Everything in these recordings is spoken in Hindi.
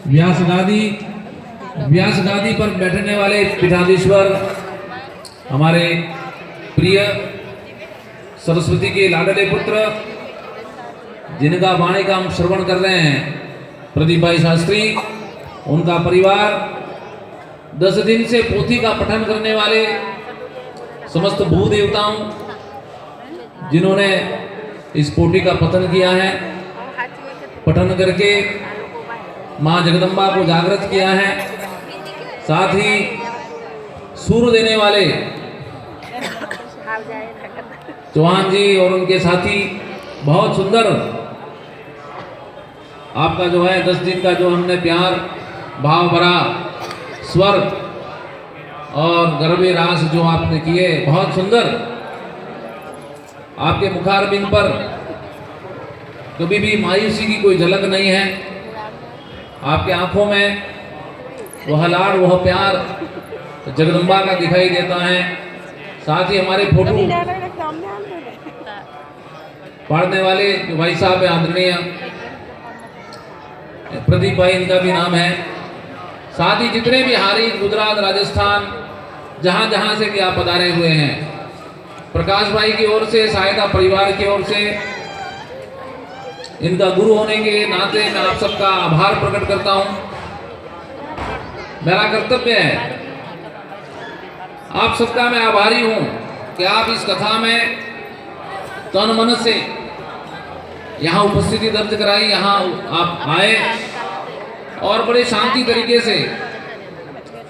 व्यास गादी पर बैठने वाले पीठाधीश्वर हमारे प्रिय सरस्वती के लाडले पुत्र जिनका वाणी का हम श्रवण कर रहे हैं, प्रदीप भाई शास्त्री, उनका परिवार, 10 दिन से पोथी का पठन करने वाले समस्त भूदेवताओं जिन्होंने इस पोथी का पठन किया है, पठन करके माँ जगदम्बा को जागृत किया है, साथ ही सूर देने वाले चौहान जी और उनके साथी बहुत सुंदर आपका जो है 10 दिन का जो हमने प्यार भाव भरा स्वर और गरबे रास जो आपने किए, बहुत सुंदर। आपके मुखारबिंद पर कभी भी मायूसी की कोई झलक नहीं है, आपके आंखों में वह लाड़ वह प्यार जगदम्बा का दिखाई देता है। साथ ही हमारे फोटो पढ़ने वाले जो भाई साहब है आदरणीय प्रदीप भाई, इनका भी नाम है। साथ ही जितने भी हारी गुजरात राजस्थान जहां जहां से भी आप पधारे हुए हैं, प्रकाश भाई की ओर से, सहायता परिवार की ओर से, इनका गुरु होने के नाते मैं आप सबका आभार प्रकट करता हूं। मेरा कर्तव्य है, आप सबका मैं आभारी हूं कि आप इस कथा में तन मन से यहाँ उपस्थिति दर्ज कराई, यहाँ आप आए और बड़े शांति तरीके से,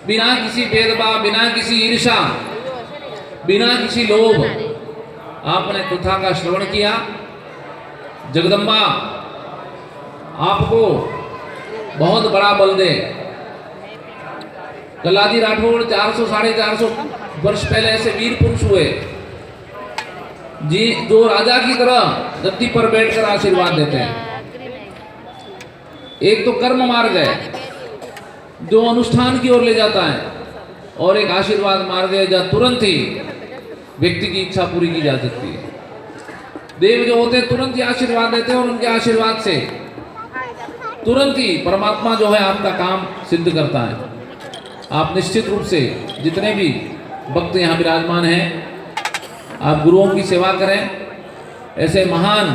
बिना किसी भेदभाव, बिना किसी ईर्ष्या, बिना किसी लोभ आपने कथा का श्रवण किया। जगदम्बा आपको बहुत बड़ा बल दे। कलाजी राठौड़ 400 साढ़े 400 वर्ष पहले ऐसे वीर पुरुष हुए जी, जो राजा की तरह गद्दी पर बैठकर आशीर्वाद देते हैं। एक तो कर्म मार्ग है जो अनुष्ठान की ओर ले जाता है, और एक आशीर्वाद मार्ग है जहाँ तुरंत ही व्यक्ति की इच्छा पूरी की जा सकती है। देव जो होते हैं तुरंत ही आशीर्वाद देते हैं, और उनके आशीर्वाद से तुरंत ही परमात्मा जो है आपका काम सिद्ध करता है। आप निश्चित रूप से जितने भी भक्त यहाँ विराजमान हैं, आप गुरुओं की सेवा करें। ऐसे महान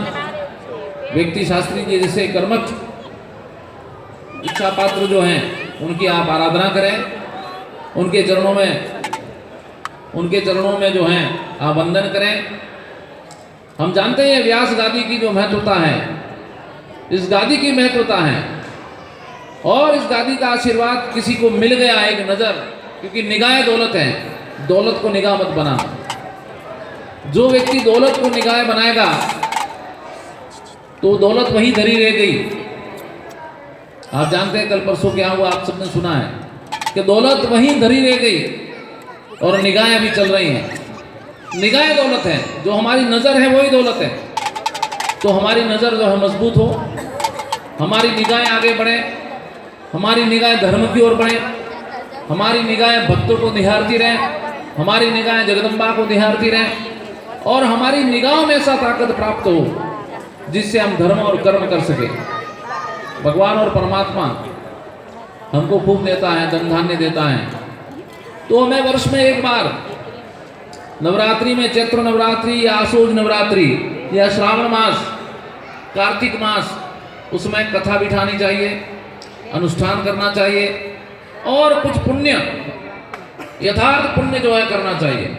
व्यक्ति शास्त्री जी जैसे कर्मठ इच्छा पात्र जो हैं, उनकी आप आराधना करें। उनके चरणों में जो हैं आप वंदन करें। हम जानते हैं व्यास गादी की जो महत्वता है, इस गादी की महत्वता है, और इस गादी का आशीर्वाद किसी को मिल गया एक नजर, क्योंकि निगाह दौलत है, दौलत को निगाह मत बना। जो व्यक्ति दौलत को निगाह बनाएगा तो दौलत वहीं धरी रह गई। आप जानते हैं कल परसों क्या हुआ, आप सबने सुना है कि दौलत वहीं धरी रह गई और निगाहें अभी चल रही हैं। निगाह दौलत है, जो हमारी नजर है वही दौलत है। तो हमारी नजर जो है मजबूत हो, हमारी निगाहें आगे बढ़े, हमारी निगाहें धर्म की ओर बढ़े, हमारी निगाहें भक्तों को निहारती रहें, हमारी निगाहें जगदम्बा को निहारती रहें, और हमारी निगाहों में ऐसा ताकत प्राप्त हो जिससे हम धर्म और कर्म कर सके। भगवान और परमात्मा हमको खूब देता है, धन धान्य देता है, तो हमें वर्ष में एक बार नवरात्रि में, चैत्र नवरात्रि या आशोज नवरात्रि या श्रावण मास, कार्तिक मास, उसमें कथा बिठानी चाहिए, अनुष्ठान करना चाहिए, और कुछ पुण्य, यथार्थ पुण्य जो है करना चाहिए।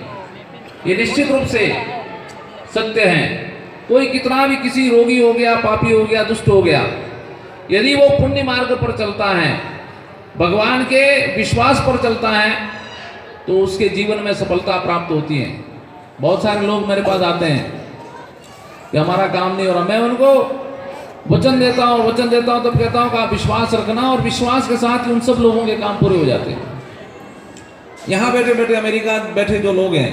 ये निश्चित रूप से सत्य है। कोई कितना भी किसी रोगी हो गया, पापी हो गया, दुष्ट हो गया, यदि वो पुण्य मार्ग पर चलता है, भगवान के विश्वास पर चलता है, तो उसके जीवन में सफलता प्राप्त होती है। बहुत सारे लोग मेरे पास आते हैं कि हमारा काम नहीं हो रहा, मैं उनको वचन देता हूँ तब कहता हूँ कि आप विश्वास रखना, और विश्वास के साथ ही उन सब लोगों के काम पूरे हो जाते हैं। यहाँ बैठे बैठे अमेरिका बैठे जो लोग हैं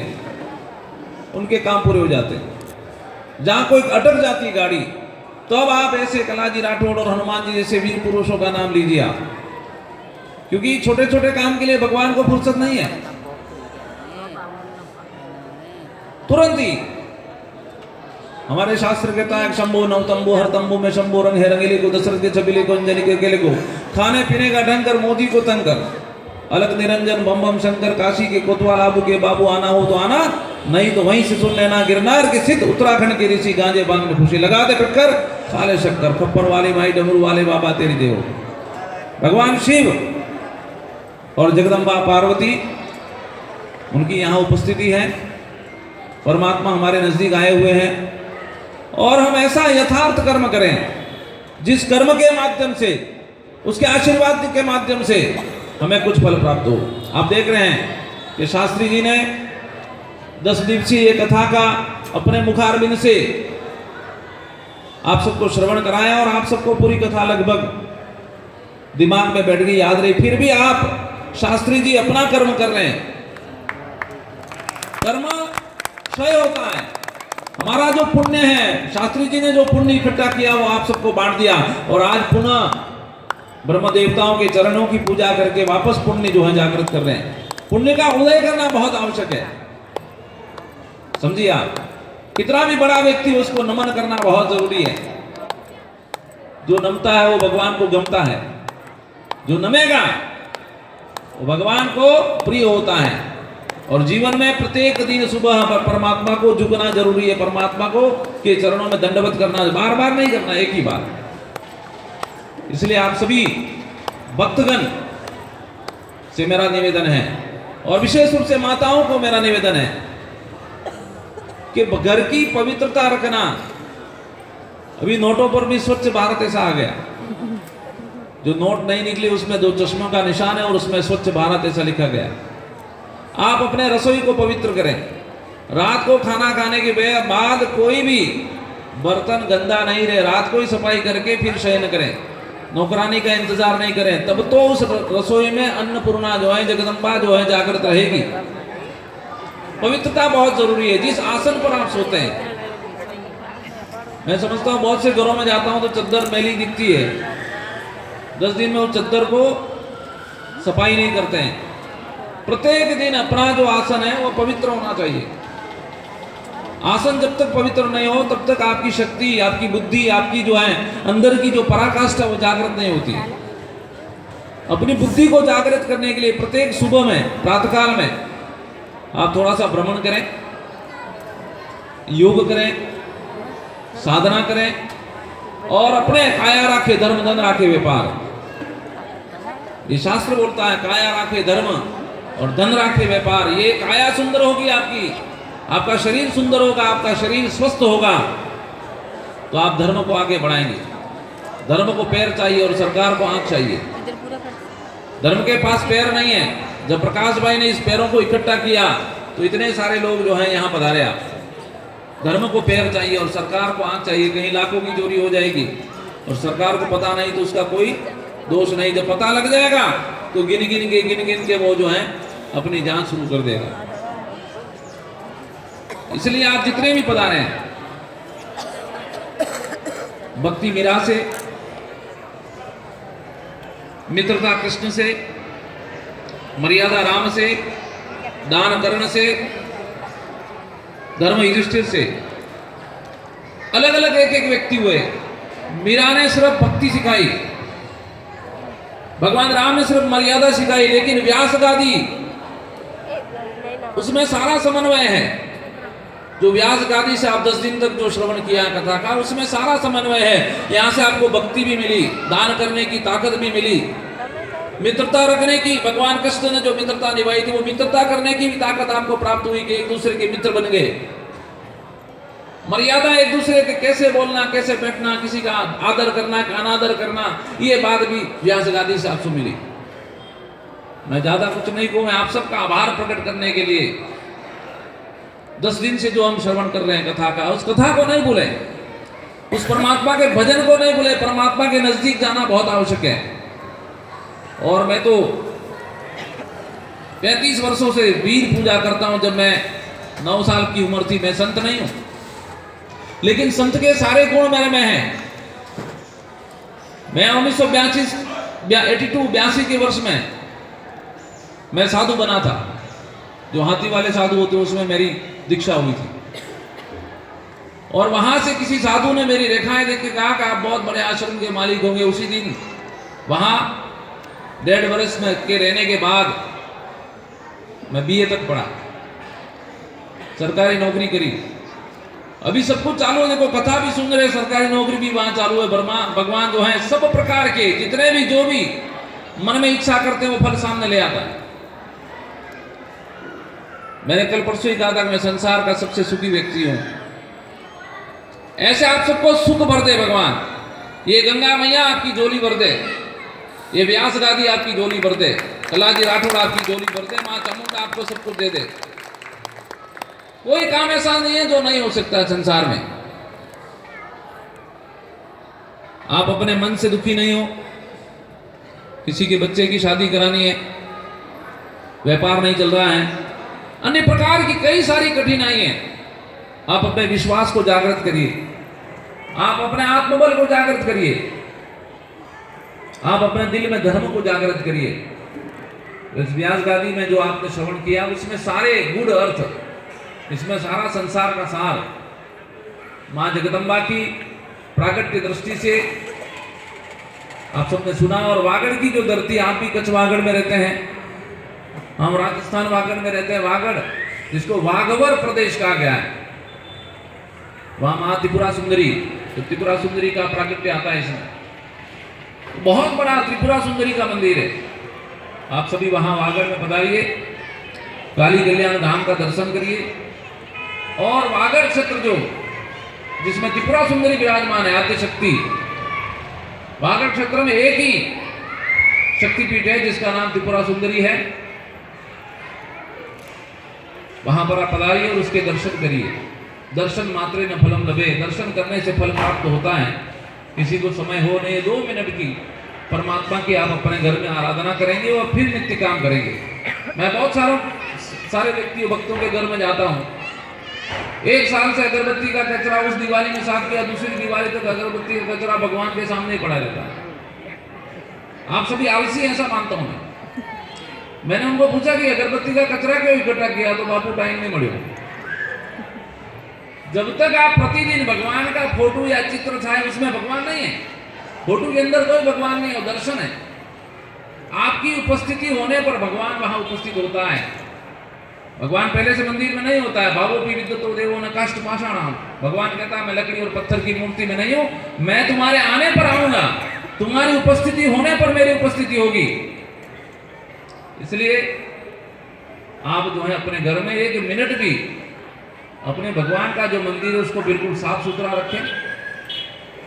उनके काम पूरे हो जाते हैं। जहाँ कोई अटक जाती है गाड़ी, तब आप ऐसे कलाजी राठौड़ और हनुमान जी जैसे वीर पुरुषों का नाम लीजिए आप, क्योंकि छोटे छोटे काम के लिए भगवान को फुर्सत नहीं है। तुरंत ही हमारे शास्त्र कहता है शंभो नव तंबो हर तंबो में शंभो रंग है रंगीले को दशरथ के छबीले को अंजलि के केले को खाने पीने का ढंग कर, मोदी को तंग कर। अलग निरंजन बम बम शंकर, काशी के कोतवाल आबू के बाबू, आना हो तो आना, नहीं तो वहीं से सुन लेना। गिरनार के सिद्ध, उत्तराखंड के ऋषि, गांजे बांग में खुशी लगा दे टक्कर, साले शक्कर, खप्पर वाले माई, डमरू वाले बाबा तेरी देव। भगवान शिव और जगदम्बा पार्वती, उनकी यहाँ उपस्थिति है। परमात्मा हमारे नजदीक आए हुए हैं और हम ऐसा यथार्थ कर्म करें जिस कर्म के माध्यम से, उसके आशीर्वाद के माध्यम से हमें कुछ फल प्राप्त हो। आप देख रहे हैं कि शास्त्री जी ने 10 दिवसीय कथा का अपने मुखारबिंद से आप सबको श्रवण कराया और आप सबको पूरी कथा लगभग दिमाग में बैठ गई, याद रही। फिर भी आप शास्त्री जी अपना कर्म कर रहे हैं। कर्म क्षय होता है। हमारा जो पुण्य है, शास्त्री जी ने जो पुण्य इकट्ठा किया वो आप सबको बांट दिया और आज पुनः ब्रह्म देवताओं के चरणों की पूजा करके वापस पुण्य जो है जागृत कर रहे हैं। पुण्य का उदय करना बहुत आवश्यक है, समझिए आप। कितना भी बड़ा व्यक्ति, उसको नमन करना बहुत जरूरी है। जो नमता है वो भगवान को गमता है, जो नमेगा वो भगवान को प्रिय होता है। और जीवन में प्रत्येक दिन सुबह परमात्मा को झुकना जरूरी है, परमात्मा को के चरणों में दंडवत करना, बार बार नहीं करना, एक ही बार। इसलिए आप सभी भक्तगण से मेरा निवेदन है और विशेष रूप से माताओं को मेरा निवेदन है कि घर की पवित्रता रखना। अभी नोटों पर भी स्वच्छ भारत ऐसा आ गया, जो नोट नहीं निकले उसमें 2 चश्मों का निशान है और उसमें स्वच्छ भारत ऐसा लिखा गया। आप अपने रसोई को पवित्र करें। रात को खाना खाने के बाद कोई भी बर्तन गंदा नहीं रहे, रात को ही सफाई करके फिर शयन करें। नौकरानी का इंतजार नहीं करें, तब तो उस रसोई में अन्नपूर्णा जो है, जगदम्बा जो है जागृत रहेगी। पवित्रता बहुत जरूरी है। जिस आसन पर आप सोते हैं, मैं समझता हूँ बहुत से घरों में जाता हूँ तो चद्दर मैली दिखती है, 10 दिन में उस चद्दर को सफाई नहीं करते हैं। प्रत्येक दिन अपना जो आसन है वो पवित्र होना चाहिए। आसन जब तक पवित्र नहीं हो तब तक आपकी शक्ति, आपकी बुद्धि, आपकी जो है अंदर की जो पराकाष्ठा वो जागृत नहीं होती। अपनी बुद्धि को जागृत करने के लिए प्रत्येक सुबह में, प्रातःकाल में आप थोड़ा सा भ्रमण करें, योग करें, साधना करें और अपने काया राखे धर्म, धन राखे व्यापार। ये शास्त्र बोलता है काया राखे धर्म और धन राखे व्यापार। ये काया सुंदर होगी आपकी, आपका शरीर सुंदर होगा, आपका शरीर स्वस्थ होगा तो आप धर्म को आगे बढ़ाएंगे। धर्म को पैर चाहिए और सरकार को आंख चाहिए। धर्म के पास पैर नहीं है। जब प्रकाश भाई ने इस पैरों को इकट्ठा किया तो इतने सारे लोग जो हैं यहाँ पधारे। आप धर्म को पैर चाहिए और सरकार को आंख चाहिए। कहीं लाखों की चोरी हो जाएगी और सरकार को पता नहीं तो उसका कोई दोष नहीं। जब पता लग जाएगा तो गिन गिन के वो जो है अपनी जांच शुरू कर देगा। इसलिए आप जितने भी पधारे हैं, भक्ति मीरा से, मित्रता कृष्ण से, मर्यादा राम से, दान कर्ण से, धर्म युधिष्ठिर से, अलग अलग एक एक व्यक्ति हुए। मीरा ने सिर्फ भक्ति सिखाई, भगवान राम ने सिर्फ मर्यादा सिखाई, लेकिन व्यास गादी उसमें सारा समन्वय है। जो व्यास गादी से आप 10 दिन तक जो श्रवण किया कथा का, उसमें सारा समन्वय है। यहाँ से आपको भक्ति भी मिली, दान करने की ताकत भी मिली, मित्रता रखने की, भगवान कृष्ण ने जो मित्रता निभाई थी वो मित्रता करने की भी ताकत आपको प्राप्त हुई कि एक दूसरे के मित्र बन गए। मर्यादा, एक दूसरे के कैसे बोलना, कैसे बैठना, किसी का आदर करना, अनादर करना, ये बात भी व्यास गादी से आपको मिली। मैं ज्यादा कुछ नहीं कहूँ, मैं आप सबका आभार प्रकट करने के लिए 10 दिन से जो हम श्रवण कर रहे हैं कथा का, उस कथा को नहीं भूले, उस परमात्मा के भजन को नहीं भूले। परमात्मा के नजदीक जाना बहुत आवश्यक है। और मैं तो 35 वर्षों से वीर पूजा करता हूं। जब मैं 9 साल की उम्र थी, मैं संत नहीं हूं, लेकिन संत के सारे गुण मेरे में हैं। मैं 1982 के वर्ष में मैं साधु बना था। जो हाथी वाले साधु होते हैं उसमें मेरी दीक्षा हुई थी। और वहां से किसी साधु ने मेरी रेखाएं देख के कहा कि आप बहुत बड़े आश्रम के मालिक होंगे। उसी दिन वहां 1.5 वर्ष में के रहने के बाद मैं BA तक पढ़ा, सरकारी नौकरी करी। अभी सब कुछ चालू है, देखो कथा भी सुन रहे, सरकारी नौकरी भी वहां चालू है। भगवान जो है सब प्रकार के जितने भी जो भी मन में इच्छा करते हैं वो फल सामने ले आता है। मैंने कल परसों ही कहा था कि मैं संसार का सबसे सुखी व्यक्ति हूं। ऐसे आप सबको सुख भर दे भगवान। ये गंगा मैया आपकी झोली भर दे, ये व्यास गादी आपकी झोली भर दे, कलाजी राठौड़ आपकी झोली भर दे, मां चामुंडा आपको सब कुछ दे दे। कोई काम ऐसा नहीं है जो नहीं हो सकता संसार में। आप अपने मन से दुखी नहीं हो, किसी के बच्चे की शादी करानी है, व्यापार नहीं चल रहा है, अन्य प्रकार की कई सारी कठिनाई है, आप अपने विश्वास को जागृत करिए, आप अपने आत्मबल को जागृत करिए, आप अपने दिल में धर्म को जागृत करिए। इस व्यास गादी में जो आपने श्रवण किया उसमें सारे गूढ़ अर्थ, इसमें सारा संसार का सार मां जगदम्बा की प्राकट्य दृष्टि से आप सबने सुना। और वागड़ की जो धरती, आप भी कच्छ वागड़ में रहते हैं, हम राजस्थान वागड़ में रहते हैं। वागड़ जिसको वागवर प्रदेश कहा गया है, वहां मां त्रिपुरा सुंदरी, तो त्रिपुरा सुंदरी का प्राकट्य आता है इसमें। बहुत बड़ा त्रिपुरा सुंदरी का मंदिर है। आप सभी वहां वागड़ में पधारिए, काली कल्याण धाम का दर्शन करिए। और वागड़ क्षेत्र जो जिसमें त्रिपुरा सुंदरी विराजमान है, आद्य शक्ति, वागड़ क्षेत्र में एक ही शक्तिपीठ है जिसका नाम त्रिपुरा सुंदरी है। वहां पर आप पधारिए और उसके दर्शन करिए। दर्शन मात्रे न फलम लभे, दर्शन करने से फल प्राप्त होता है। किसी को समय हो नहीं 2 मिनट की परमात्मा की आप अपने घर में आराधना करेंगे और फिर नित्य काम करेंगे। मैं बहुत सारे व्यक्तियों भक्तों के घर में जाता हूँ। 1 साल से अगरबत्ती का कचरा उस दिवाली में साफ किया, दूसरी दिवाली तक अगरबत्ती का कचरा भगवान के सामने ही पड़ा रहता है। आप सभी आलसी, ऐसा मानता हूं मैं। मैंने उनको पूछा कि अगरबत्ती का कचरा क्यों इकट्ठा किया, तो बापू टाइम नहीं मिले। जब तक आप प्रतिदिन भगवान का फोटो या चित्र छाए, उसमें भगवान नहीं है। फोटो के अंदर कोई भगवान नहीं है, दर्शन है। आपकी उपस्थिति होने पर भगवान वहां उपस्थित होता है। भगवान पहले से मंदिर में नहीं होता है। भावो की विद्युत देवो न काष्ठ पाषाणाम, भगवान कहता है मैं लकड़ी और पत्थर की मूर्ति में नहीं हूं, मैं तुम्हारे आने पर आऊंगा, तुम्हारी उपस्थिति होने पर मेरी उपस्थिति होगी। इसलिए आप जो है अपने घर में 1 मिनट भी अपने भगवान का जो मंदिर है उसको बिल्कुल साफ सुथरा रखें।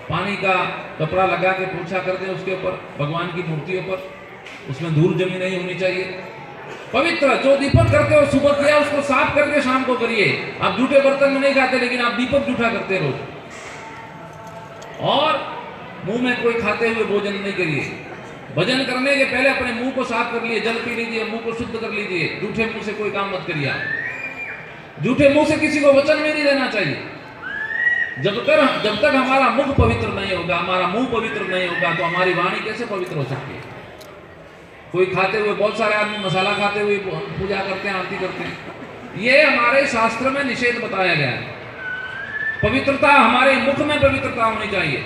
पानी का कपड़ा लगा के पोछा कर दें उसके ऊपर, भगवान की मूर्तियों पर, उसमें धूल जमी नहीं होनी चाहिए। पवित्र जो दीपक करते हो सुबह किया उसको साफ करके शाम को करिए। आप जूठे बर्तन में नहीं खाते, लेकिन आप दीपक जूठा करते रोज। और मुंह में कोई खाते हुए भोजन नहीं करिए। भजन करने के पहले अपने मुंह को साफ कर लिए, जल पी लीजिए, मुंह को शुद्ध कर लीजिए। जूठे मुंह से कोई काम मत करिए। जूठे मुंह से किसी को वचन में नहीं देना चाहिए। जब तक हमारा मुख पवित्र नहीं होगा, हमारा मुंह पवित्र नहीं होगा, तो हमारी वाणी कैसे पवित्र हो सकती है। कोई खाते हुए, बहुत सारे आदमी मसाला खाते हुए पूजा करते हैं, आरती करते हैं। ये हमारे शास्त्र में निषेध बताया गया है। पवित्रता, हमारे मुख में पवित्रता होनी चाहिए,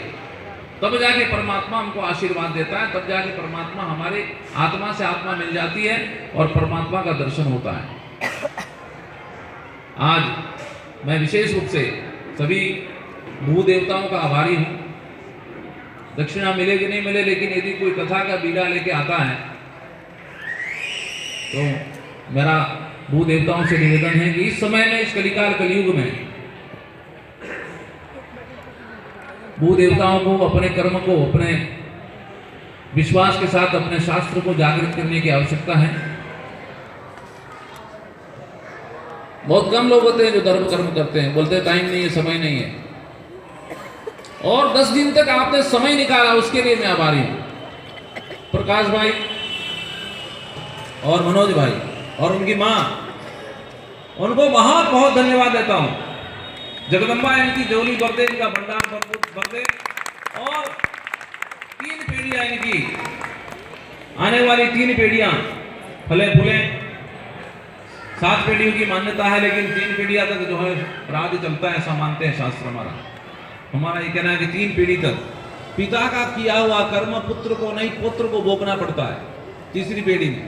तब जाके परमात्मा हमको आशीर्वाद देता है, तब जाके परमात्मा हमारे आत्मा से आत्मा मिल जाती है और परमात्मा का दर्शन होता है। आज मैं विशेष रूप से सभी भू देवताओं का आभारी हूं। दक्षिणा मिले कि नहीं मिले, लेकिन यदि कोई कथा का बीड़ा लेके आता है तो मेरा भू देवताओं से निवेदन है कि इस समय में, इस कलिकाल कलयुग में, भू देवताओं को अपने कर्म को, अपने विश्वास के साथ अपने शास्त्र को जागृत करने की आवश्यकता है। बहुत कम लोग होते हैं जो धर्म कर्म करते हैं, बोलते हैं टाइम नहीं है, समय नहीं है। और 10 दिन तक आपने समय निकाला, उसके लिए मैं आभारी हूं। प्रकाश भाई और मनोज भाई और उनकी मां, उनको बहुत बहुत धन्यवाद देता हूं। जगदम्बा इनकी जोली भर दे, इनका भंडार भर दे। और 3 पीढ़ियां इनकी, आने वाली 3 पीढ़ियां फले फूले। 7 पीढ़ियों की मान्यता है, लेकिन 3 पीढ़ियां तक जो है राज चलता है, ऐसा मानते हैं शास्त्र। हमारा ये कहना है कि 3 पीढ़ी तक पिता का किया हुआ कर्म पुत्र को नहीं, पुत्र को भोगना पड़ता है। तीसरी पीढ़ी में।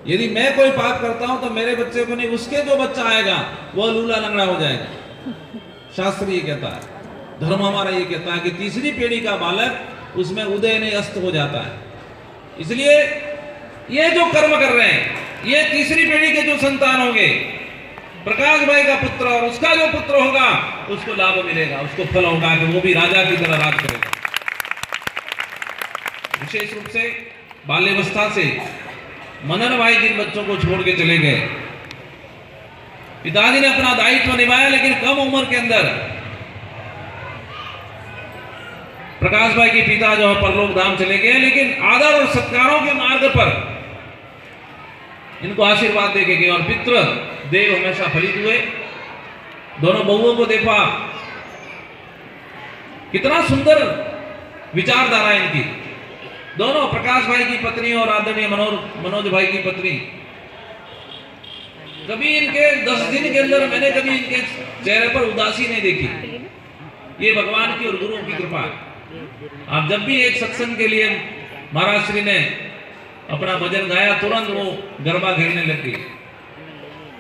यदि मैं कोई पाप करता हूं तो मेरे बच्चे को नहीं, उसके जो बच्चा आएगा वो लूला लंगड़ा हो जाएगा। शास्त्र ये कहता है, धर्म हमारा ये कहता है कि तीसरी पीढ़ी का बालक उसमें उदय नहीं अस्त हो जाता है। इसलिए ये जो कर्म कर रहे हैं, ये तीसरी पीढ़ी के जो संतान होंगे, प्रकाश भाई का पुत्र और उसका जो पुत्र होगा, उसको लाभ मिलेगा, उसको फल होगा कि वो भी राजा की तरह राज करेगा। विशेष रूप से बाल्यावस्था से मनन भाई जिन बच्चों को छोड़ के चले गए, पिताजी ने अपना दायित्व निभाया, लेकिन कम उम्र के अंदर प्रकाश भाई के पिता जो है परलोक धाम चले गए, लेकिन आदर और सत्कारों के मार्ग पर इनको आशीर्वाद देके गए और पितृ देव हमेशा फलित हुए। दोनों बहुओं को देखा, कितना सुंदर विचारधारा इनकी। दोनों प्रकाश भाई की पत्नी और आदरणीय मनोज भाई की पत्नी, कभी इनके 10 दिन के अंदर मैंने कभी इनके चेहरे पर उदासी नहीं देखी। ये भगवान की और गुरुओं की कृपा है। आप जब भी एक सत्संग के लिए महाराज श्री ने अपना भजन गाया, तुरंत वो गरबा घेरने लग गई।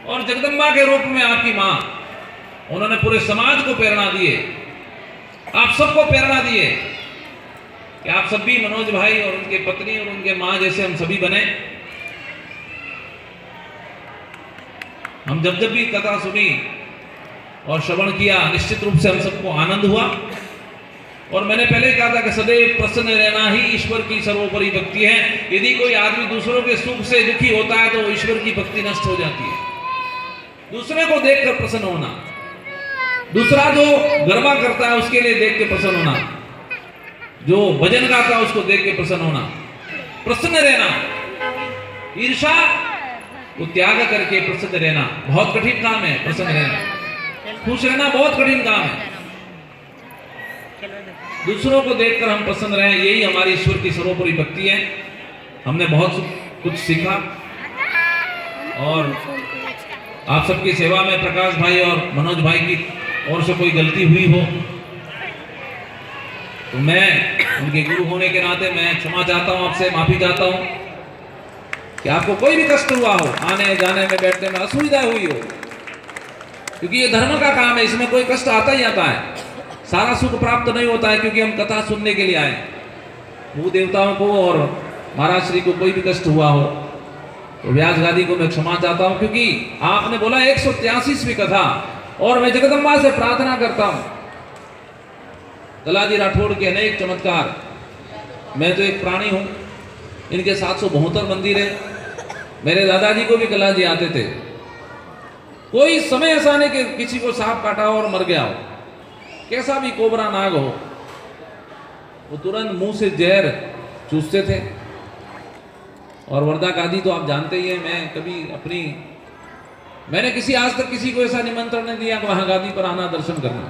और जगदम्बा के रूप में आपकी मां, उन्होंने पूरे समाज को प्रेरणा दिए, आप सबको प्रेरणा दिए कि आप सब भी मनोज भाई और उनके पत्नी और उनके मां जैसे हम सभी बने। हम जब जब भी कथा सुनी और श्रवण किया, निश्चित रूप से हम सबको आनंद हुआ। और मैंने पहले कहा था कि सदैव प्रसन्न रहना ही ईश्वर की सर्वोपरि भक्ति है। यदि कोई आदमी दूसरों के सुख से दुखी होता है तो ईश्वर की भक्ति नष्ट हो जाती है। दूसरे को देखकर प्रसन्न होना, दूसरा जो गरबा करता है उसके लिए देख के प्रसन्न होना, जो भजन गाता है उसको देख के प्रसन्न होना, प्रसन्न रहना, ईर्षा को त्याग करके प्रसन्न रहना बहुत कठिन काम है। प्रसन्न रहना, खुश रहना बहुत कठिन काम है। दूसरों को देखकर हम प्रसन्न रहें, यही हमारी ईश्वर की सर्वोपरि भक्ति है। हमने बहुत कुछ सीखा और आप सबकी सेवा में प्रकाश भाई और मनोज भाई की ओर से कोई गलती हुई हो तो मैं उनके गुरु होने के नाते मैं क्षमा चाहता हूं, आपसे माफी चाहता हूं कि आपको कोई भी कष्ट हुआ हो, आने जाने में बैठने में असुविधा हुई हो, क्योंकि ये धर्म का काम है, इसमें कोई कष्ट आता ही आता है। सारा सुख प्राप्त नहीं होता है क्योंकि हम कथा सुनने के लिए आए। भू देवताओं को और महाराज श्री को कोई भी कष्ट हुआ हो तो व्यास गादी को मैं क्षमा चाहता हूं, क्योंकि आपने बोला 183वीं कथा। और मैं जगदम्बा से प्रार्थना करता हूं, कलाजी राठौड़ के अनेक चमत्कार, मैं तो एक प्राणी हूं, इनके 772 मंदिर है। मेरे दादाजी को भी कलाजी आते थे। कोई समय ऐसा नहीं कि किसी को सांप काटा हो और मर गया हो, कैसा भी कोबरा नाग हो, वो तुरंत मुंह से जहर चूसते थे। और वर्धा गादी तो आप जानते ही हैं, मैंने आज तक किसी को ऐसा निमंत्रण नहीं दिया कि वहां गादी पर आना दर्शन करना,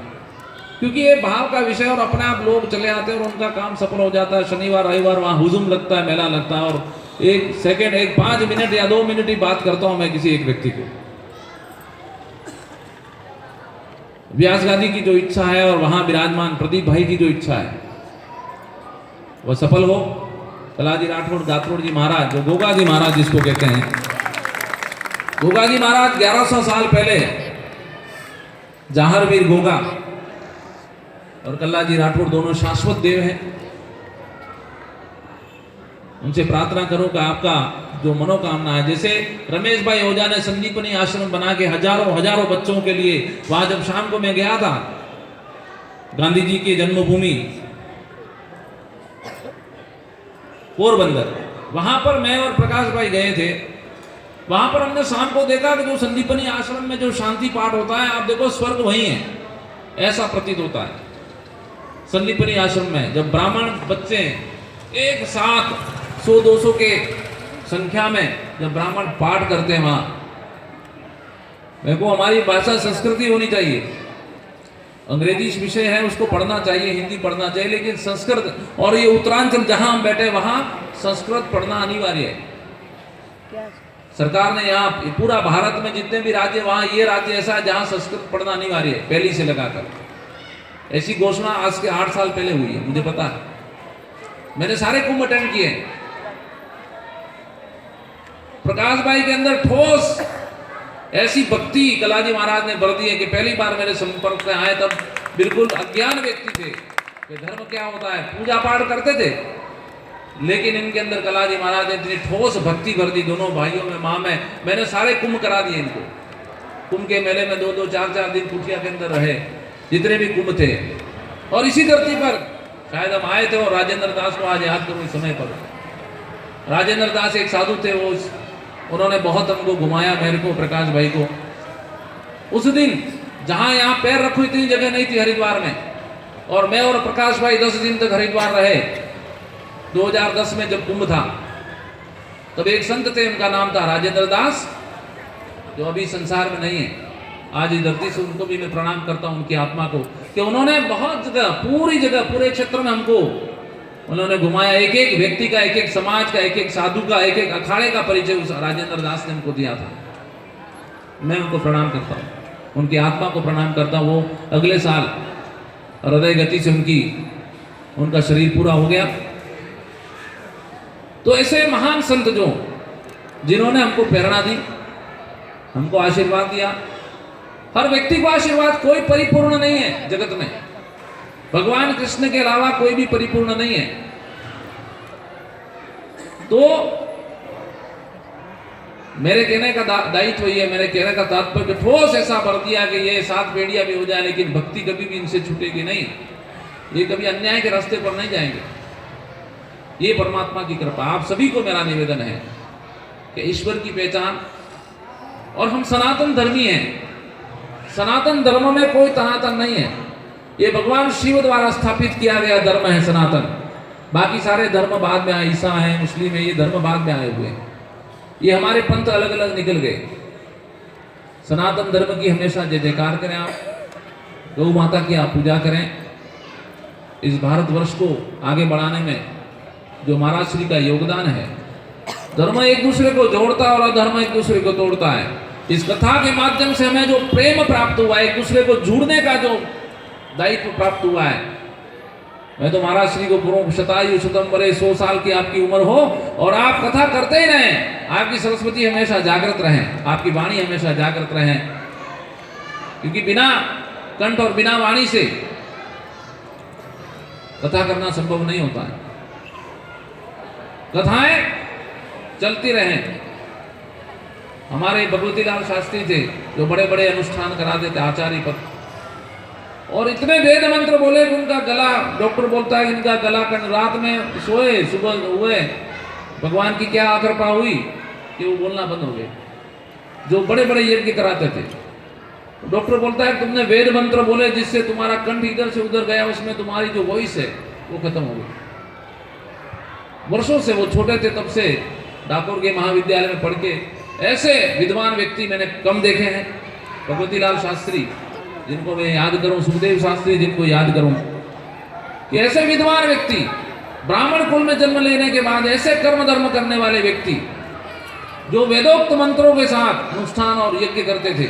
क्योंकि ये भाव का विषय और अपने आप लोग चले आते हैं और उनका काम सफल हो जाता है। शनिवार रविवार वहां हुजूम लगता है, मेला लगता है, और एक सेकंड, एक 5 मिनट या 2 मिनट ही बात करता हूं मैं किसी एक व्यक्ति को। व्यास गादी की जो इच्छा है और वहां विराजमान प्रदीप भाई की जो इच्छा है वह सफल हो। कलाजी राठौड़ गात्रोड़ जी महाराज, जो गोगा जी महाराज जिसको कहते हैं, गोगा जी महाराज 1100 साल पहले जाहरवीर गोगा और कल्लाजी राठौड़ दोनों शाश्वत देव हैं। उनसे प्रार्थना करो कि आपका जो मनोकामना है, जैसे रमेश भाई ओझा ने संदीपनी आश्रम बना के हजारों बच्चों के लिए, वहां जब शाम को मैं गया था गांधी जी की जन्मभूमि पोरबंदर, वहां पर मैं और प्रकाश भाई गए थे। वहां पर हमने शाम को देखा कि जो संदीपनी आश्रम में जो शांति पाठ होता है, आप देखो स्वर्ग वही है, ऐसा प्रतीत होता है। संदीपनी आश्रम में जब ब्राह्मण बच्चे एक साथ 100-200 के संख्या में जब ब्राह्मण पाठ करते हैं, वहां मेरे को हमारी भाषा संस्कृति होनी चाहिए। अंग्रेजी विषय है उसको पढ़ना चाहिए, हिंदी पढ़ना चाहिए, लेकिन संस्कृत, और ये उत्तरांचल जहां हम बैठे वहां संस्कृत पढ़ना अनिवार्य है। सरकार ने यहाँ पूरा भारत में जितने भी राज्य, वहां ये राज्य ऐसा है जहां संस्कृत पढ़ना अनिवार्य है, पहली से लगाकर। ऐसी घोषणा आज के 8 साल पहले हुई है, मुझे पता है। मैंने सारे कुंभ अटेंड किए। प्रकाश भाई के अंदर ठोस ऐसी भक्ति कलाजी महाराज ने भर दी है कि पहली बार मेरे संपर्क में आए तब बिल्कुल अज्ञान व्यक्ति थे कि धर्म क्या होता है, पूजा पाठ करते थे, लेकिन इनके अंदर कलाजी महाराज ने इतनी ठोस भक्ति भर दी, दोनों भाइयों में, माँ में। मैंने सारे कुंभ करा दिए इनको, कुंभ के मेले में 2-2 4-4 दिन कुटिया के अंदर रहे, जितने भी कुंभ थे। और इसी धरती पर शायद हम आए थे और राजेंद्र दास को आज याद करूं इस समय पर। राजेंद्र दास एक साधु थे, वो उन्होंने बहुत हमको घुमाया, मेरे को, प्रकाश भाई को। उस दिन जहां यहाँ पैर रखो इतनी जगह नहीं थी हरिद्वार में, और मैं और प्रकाश भाई 10 दिन तक हरिद्वार रहे। 2010 में जब कुंभ था तब एक संत थे, उनका नाम था राजेंद्र दास, जो अभी संसार में नहीं है। आज इस धरती से उनको भी मैं प्रणाम करता हूं, उनकी आत्मा को, कि उन्होंने बहुत जगह, पूरी जगह, पूरे क्षेत्र में हमको उन्होंने घुमाया। एक एक व्यक्ति का, एक एक समाज का, एक एक साधु का, एक एक अखाड़े का परिचय उस राजेंद्र दास ने हमको दिया था। मैं उनको प्रणाम करता हूँ, उनकी आत्मा को प्रणाम करता हूँ। वो अगले साल हृदय गति से उनका शरीर पूरा हो गया। तो ऐसे महान संत जो, जिन्होंने हमको प्रेरणा दी, हमको आशीर्वाद दिया। हर व्यक्ति को आशीर्वाद, कोई परिपूर्ण नहीं है जगत में, भगवान कृष्ण के अलावा कोई भी परिपूर्ण नहीं है। तो मेरे कहने का दायित्व ये है, मेरे कहने का तात्पर्य ठोस ऐसा भर दिया कि ये 7 बेड़ियां भी हो जाए, लेकिन भक्ति कभी भी इनसे छूटेगी नहीं, ये कभी अन्याय के रास्ते पर नहीं जाएंगे। ये परमात्मा की कृपा। आप सभी को मेरा निवेदन है कि ईश्वर की पहचान, और हम सनातन धर्मी हैं, सनातन धर्म में कोई तनातन नहीं है। ये भगवान शिव द्वारा स्थापित किया गया धर्म है सनातन। बाकी सारे धर्म बाद में आए, ईसा है, मुस्लिम है, ये धर्म बाद में आए हुए हैं। ये हमारे पंथ अलग अलग निकल गए। सनातन धर्म की हमेशा जय जयकार करें, आप गौ माता की आप पूजा करें। इस भारतवर्ष को आगे बढ़ाने में जो महाराज श्री का योगदान है, धर्म एक दूसरे को जोड़ता है और अधर्म एक दूसरे को तोड़ता है। इस कथा के माध्यम से हमें जो प्रेम प्राप्त हुआ है, एक दूसरे को जुड़ने का जो दायित्व प्राप्त हुआ है, मैं तो महाराज श्री को पूर्व शतायु शतम बरे, 100 साल की आपकी उम्र हो और आप कथा करते ही रहें, आपकी सरस्वती हमेशा जागृत रहें, आपकी वाणी हमेशा जागृत रहें। क्योंकि बिना कंठ और बिना वाणी से कथा करना संभव नहीं होता है। कथाएं चलती रहें। हमारे भगवतीलाल शास्त्री थे जो बड़े बड़े अनुष्ठान कराते थे, आचार्य पद, और इतने वेद मंत्र बोले कि उनका गला, डॉक्टर बोलता है इनका गला रात में सोए, सुबह हुए, भगवान की क्या कृपा हुई कि वो बोलना बंद हो गए। जो बड़े बड़े यज्ञ कराते थे, डॉक्टर बोलता है तुमने वेद मंत्र बोले जिससे तुम्हारा कंठ इधर से उधर गया, उसमें तुम्हारी जो वॉइस है वो खत्म हो गई। वर्षों से वो छोटे थे तब से डाकोर के महाविद्यालय में पढ़ के ऐसे विद्वान व्यक्ति मैंने कम देखे हैं। भगवतीलाल शास्त्री जिनको मैं याद करूं, सुखदेव शास्त्री जिनको याद करूं, कि ऐसे विद्वान व्यक्ति, ब्राह्मण कुल में जन्म लेने के बाद ऐसे कर्म धर्म करने वाले व्यक्ति जो वेदोक्त मंत्रों के साथ अनुष्ठान और यज्ञ करते थे,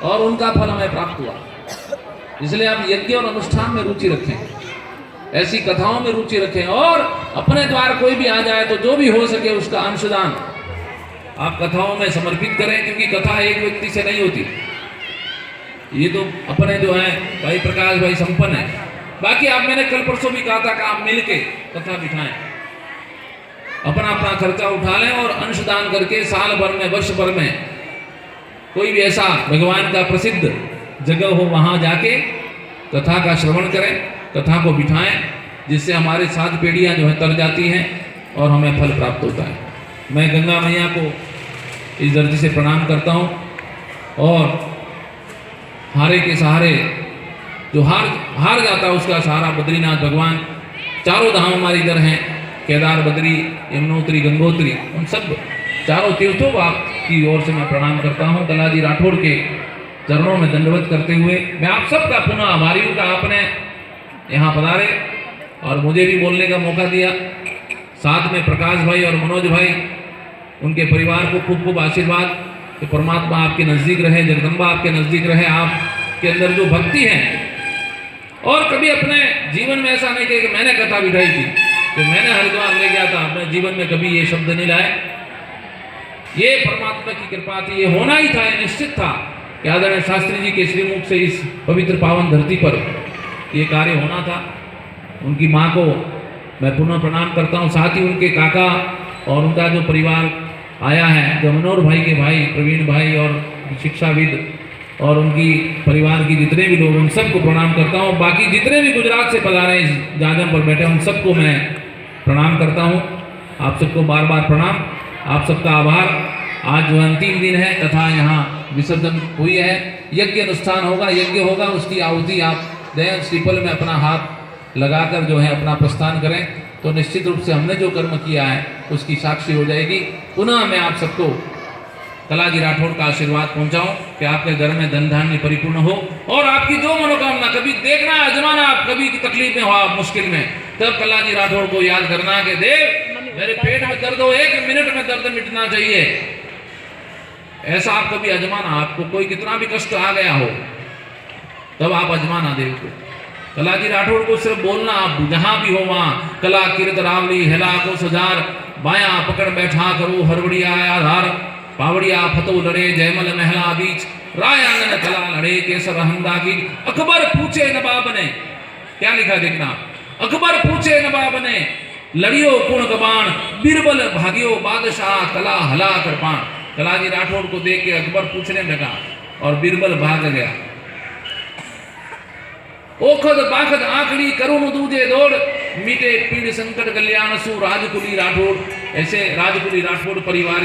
और उनका फल हमें प्राप्त हुआ। इसलिए आप यज्ञ और अनुष्ठान में रुचि रखें, ऐसी कथाओं में रुचि रखें, और अपने द्वार कोई भी आ जाए तो जो भी हो सके उसका अंशदान आप कथाओं में समर्पित करें। क्योंकि कथा एक व्यक्ति से नहीं होती, ये तो अपने जो है भाई प्रकाश भाई संपन्न है। बाकी आप, मैंने कल परसों भी कहा था कि आप मिलके कथा बिठाएं, अपना अपना खर्चा उठा लें और अंशदान करके साल भर में, वर्ष भर में कोई भी ऐसा भगवान का प्रसिद्ध जगह हो, वहां जाके कथा का श्रवण करें, कथा को बिठाएं, जिससे हमारे 7 पीढ़ियां जो है तर जाती हैं और हमें फल प्राप्त होता है। मैं गंगा मैया को इस धरती से प्रणाम करता हूं, और हारे के सहारे जो हार जाता है उसका सहारा बद्रीनाथ भगवान। चारों धाम हमारे इधर हैं, केदार, बद्री, यमुनोत्री, गंगोत्री, उन सब चारों तीर्थों को आपकी ओर से मैं प्रणाम करता हूं। कलाजी राठौड़ के चरणों में दंडवत करते हुए मैं आप सबका पुनः आभारी हूं कि आपने यहाँ पधारे और मुझे भी बोलने का मौका दिया। साथ में प्रकाश भाई और मनोज भाई, उनके परिवार को खूब खूब आशीर्वाद कि परमात्मा आपके नज़दीक रहे, जगदम्बा आपके नज़दीक रहे, आपके अंदर जो भक्ति है। और कभी अपने जीवन में ऐसा नहीं कि मैंने कथा बिठाई थी, कि मैंने हरिद्वार ले गया था, अपने जीवन में कभी ये शब्द नहीं लाए। ये परमात्मा की कृपा थी, ये होना ही था, ये निश्चित था कि आदरणीय शास्त्री जी के श्रीमुख से इस पवित्र पावन धरती पर ये कार्य होना था। उनकी माँ को मैं पुनः प्रणाम करता हूँ, साथ ही उनके काका और उनका जो परिवार आया है, जो मनोहर भाई के भाई प्रवीण भाई और शिक्षाविद और उनकी परिवार की जितने भी लोग, उन सबको प्रणाम करता हूँ। बाकी जितने भी गुजरात से पधारे इस जाजम पर बैठे, उन सबको मैं प्रणाम करता हूँ। आप सबको बार बार प्रणाम, आप सबका आभार। आज जो अंतिम दिन है तथा यहाँ विसर्जन हुई है, यज्ञ अनुष्ठान होगा, यज्ञ होगा, उसकी आहुति आप दें। श्रीफल में अपना हाथ लगाकर जो है अपना प्रस्थान करें, तो निश्चित रूप से हमने जो कर्म किया है उसकी साक्षी हो जाएगी। पुनः मैं आप सबको कलाजी राठौड़ का आशीर्वाद पहुंचाऊं कि आपके घर में धन धान्य परिपूर्ण हो और आपकी जो मनोकामना, कभी देखना आजमाना, आप कभी की तकलीफ में हो, आप मुश्किल में, तब कलाजी राठौड़ को याद करना कि देव मेरे पेट में दर्द हो, 1 मिनट में दर्द मिटना चाहिए। ऐसा आप कभी आजमाना, आपको कोई कितना भी कष्ट आ गया हो तब आप आजमाना देव को। कलाजी राठौड़ को सिर्फ बोलना, आप जहां भी हो वहां कला किरत रावली हेला को सजार, बाया पकड़ बैठा करो हरबड़िया आधार, पावड़िया फतो लड़े जयमल महला बीच, राय आंगन कला लड़े केसर हंदा की। अकबर पूछे नवाब ने, क्या लिखा देखना, अकबर पूछे नवाब ने, लड़ियो कुण कबाण, बीरबल भागियो बादशाह, कला हला कृपाण। कलाजी राठौड़ को देख के अकबर पूछने लगा और बीरबल भाग गया। ओखद बाखद आंकड़ी करुण दूजे दौड़, मीटे पीड़ संकट कल्याण सु राजकुली राठौड़। ऐसे राजकुली राठौड़ परिवार